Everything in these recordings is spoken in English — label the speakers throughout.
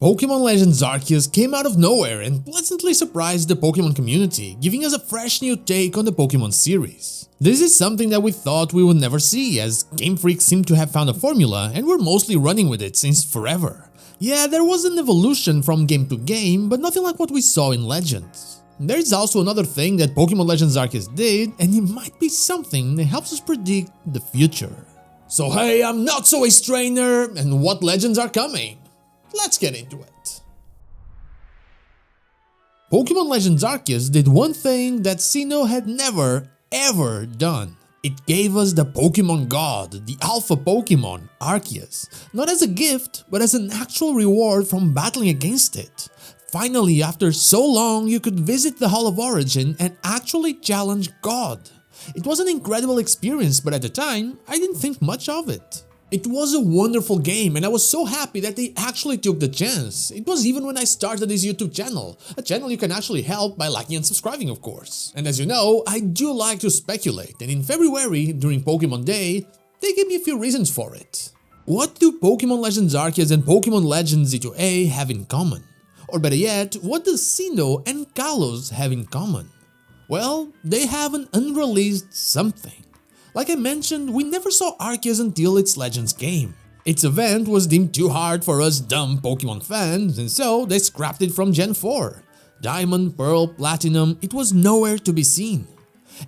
Speaker 1: Pokémon Legends Arceus came out of nowhere and pleasantly surprised the Pokémon community, giving us a fresh new take on the Pokémon series. This is something that we thought we would never see, as Game Freak seemed to have found a formula and were mostly running with it since forever. Yeah, there was an evolution from game to game, but nothing like what we saw in Legends. There is also another thing that Pokémon Legends Arceus did, and it might be something that helps us predict the future. So hey, I'm not so ace trainer, and what legends are coming? Let's get into it. Pokémon Legends Arceus did one thing that Sinnoh had never ever done. It gave us the Pokémon God, the Alpha Pokémon, Arceus, not as a gift, but as an actual reward from battling against it. Finally, after so long, you could visit the Hall of Origin and actually challenge God. It was an incredible experience, but at the time, I didn't think much of it. It was a wonderful game and I was so happy that they actually took the chance. It was even when I started this YouTube channel, a channel you can actually help by liking and subscribing, of course. And as you know, I do like to speculate, and in February, during Pokémon Day, they gave me a few reasons for it. What do Pokémon Legends Arceus and Pokémon Legends ZA have in common? Or better yet, what does Sinnoh and Kalos have in common? Well, they have an unreleased something. Like I mentioned, we never saw Arceus until its Legends game. Its event was deemed too hard for us dumb Pokemon fans, and so they scrapped it from Gen 4. Diamond, Pearl, Platinum, it was nowhere to be seen.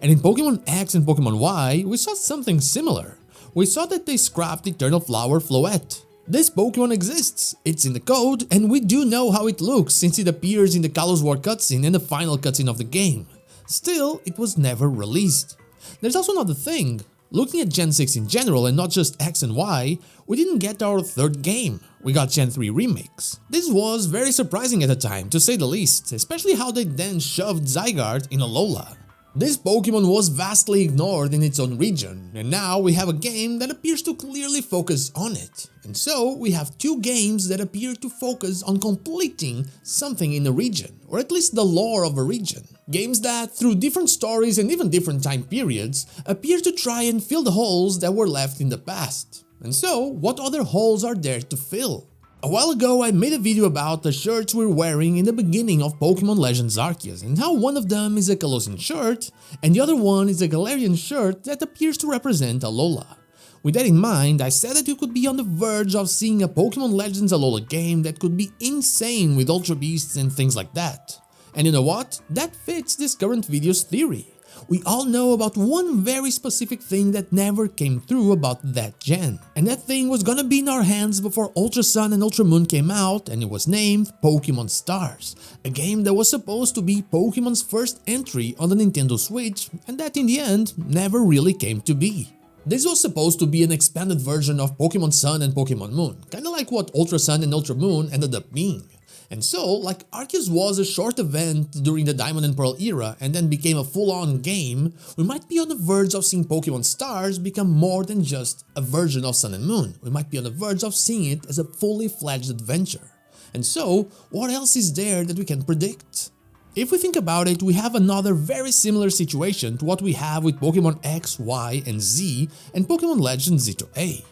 Speaker 1: And in Pokemon X and Pokemon Y, we saw something similar. We saw that they scrapped Eternal Flower Floette. This Pokemon exists, it's in the code, and we do know how it looks since it appears in the Kalos War cutscene and the final cutscene of the game. Still, it was never released. There's also another thing. Looking at Gen 6 in general and not just X and Y, we didn't get our third game. We got Gen 3 remakes. This was very surprising at the time, to say the least, especially how they then shoved Zygarde in Alola. This Pokemon was vastly ignored in its own region, and now we have a game that appears to clearly focus on it. And so, we have two games that appear to focus on completing something in a region, or at least the lore of a region. Games that, through different stories and even different time periods, appear to try and fill the holes that were left in the past. And so, what other holes are there to fill? A while ago, I made a video about the shirts we're wearing in the beginning of Pokémon Legends Arceus and how one of them is a Kalosian shirt and the other one is a Galarian shirt that appears to represent Alola. With that in mind, I said that you could be on the verge of seeing a Pokémon Legends Alola game that could be insane with Ultra Beasts and things like that. And you know what? That fits this current video's theory. We all know about one very specific thing that never came through about that gen. And that thing was gonna be in our hands before Ultra Sun and Ultra Moon came out, and it was named Pokémon Stars, a game that was supposed to be Pokémon's first entry on the Nintendo Switch, and that in the end never really came to be. This was supposed to be an expanded version of Pokémon Sun and Pokémon Moon, kinda like what Ultra Sun and Ultra Moon ended up being. And so, like Arceus was a short event during the Diamond and Pearl era and then became a full-on game, we might be on the verge of seeing Pokémon Stars become more than just a version of Sun and Moon. We might be on the verge of seeing it as a fully fledged adventure. And so, what else is there that we can predict? If we think about it, we have another very similar situation to what we have with Pokémon X, Y, and Z and Pokémon Legends ZA.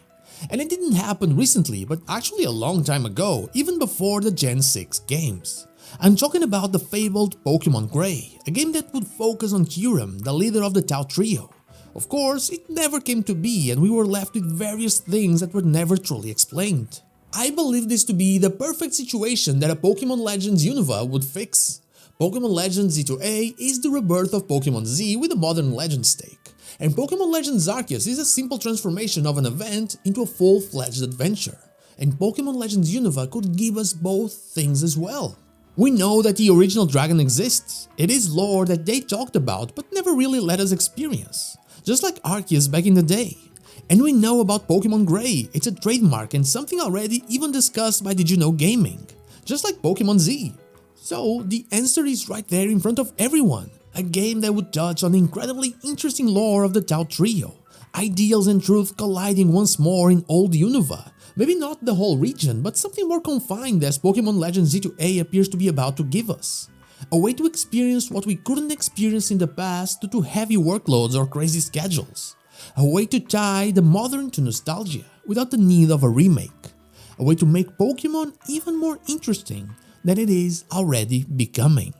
Speaker 1: And it didn't happen recently, but actually a long time ago, even before the Gen 6 games. I'm talking about the fabled Pokémon Gray, a game that would focus on Kyurem, the leader of the Tau Trio. Of course, it never came to be and we were left with various things that were never truly explained. I believe this to be the perfect situation that a Pokémon Legends Unova would fix. Pokémon Legends ZA is the rebirth of Pokémon Z with a modern Legends take. And Pokémon Legends Arceus is a simple transformation of an event into a full-fledged adventure. And Pokémon Legends Unova could give us both things as well. We know that the original dragon exists. It is lore that they talked about but never really let us experience. Just like Arceus back in the day. And we know about Pokémon Gray. It's a trademark and something already even discussed by Did You Know Gaming. Just like Pokémon Z. So the answer is right there in front of everyone. A game that would touch on the incredibly interesting lore of the Tau Trio, ideals and truth colliding once more in old Unova, maybe not the whole region, but something more confined as Pokémon Legends ZA appears to be about to give us. A way to experience what we couldn't experience in the past due to heavy workloads or crazy schedules. A way to tie the modern to nostalgia without the need of a remake. a way to make Pokemon even more interesting than it is already becoming.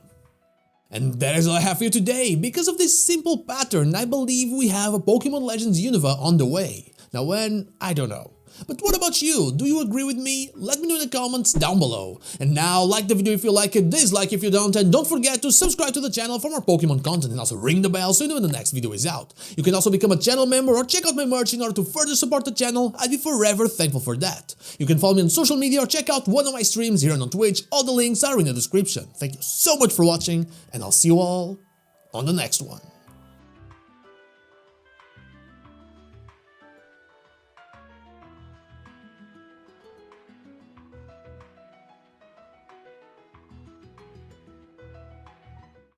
Speaker 1: And that is all I have for you today. Because of this simple pattern, I believe we have a Pokémon Legends Unova on the way. Now when? I don't know. But what about you? Do you agree with me? Let me know in the comments down below. And now, like the video if you like it, dislike if you don't, and don't forget to subscribe to the channel for more Pokemon content and also ring the bell so you know when the next video is out. You can also become a channel member or check out my merch in order to further support the channel. I'd be forever thankful for that. You can follow me on social media or check out one of my streams here on Twitch. All the links are in the description. Thank you so much for watching, and I'll see you all on the next one.